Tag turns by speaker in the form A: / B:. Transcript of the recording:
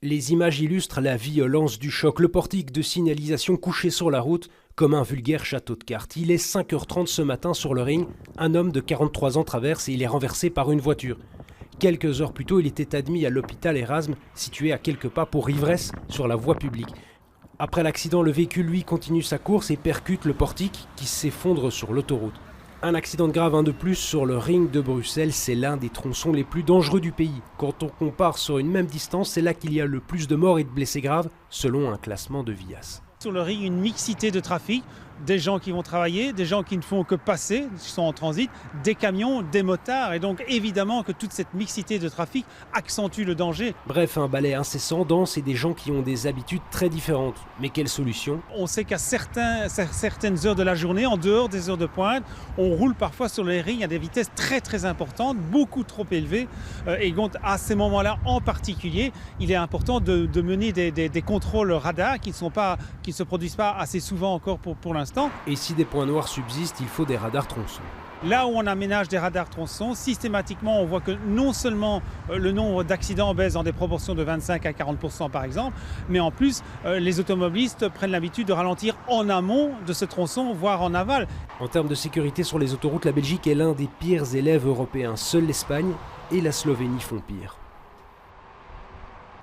A: Les images illustrent la violence du choc, le portique de signalisation couché sur la route comme un vulgaire château de cartes. Il est 5h30 ce matin sur le ring, un homme de 43 ans traverse et il est renversé par une voiture. Quelques heures plus tôt, il était admis à l'hôpital Erasme, situé à quelques pas pour ivresse sur la voie publique. Après l'accident, le véhicule, lui, continue sa course et percute le portique qui s'effondre sur l'autoroute. Un accident grave, un de plus sur le ring de Bruxelles, c'est l'un des tronçons les plus dangereux du pays. Quand on compare sur une même distance, c'est là qu'il y a le plus de morts et de blessés graves, selon un classement de VIAS.
B: Sur le ring, une mixité de trafic, des gens qui vont travailler, des gens qui ne font que passer, qui sont en transit, des camions, des motards, et donc évidemment que toute cette mixité de trafic accentue le danger.
A: Bref, un balai incessant, dense et des gens qui ont des habitudes très différentes. Mais quelle solution?
B: On sait qu'à certaines heures de la journée, en dehors des heures de pointe, on roule parfois sur les rings à des vitesses très importantes, beaucoup trop élevées, et donc à ces moments-là en particulier, il est important de mener des contrôles radars qui ne se produisent pas assez souvent encore pour l'instant.
A: Et si des points noirs subsistent, il faut des radars tronçons.
B: Là où on aménage des radars tronçons, systématiquement on voit que non seulement le nombre d'accidents baisse dans des proportions de 25 à 40% par exemple, mais en plus les automobilistes prennent l'habitude de ralentir en amont de ce tronçon, voire en aval.
A: En termes de sécurité sur les autoroutes, la Belgique est l'un des pires élèves européens. Seuls l'Espagne et la Slovénie font pire.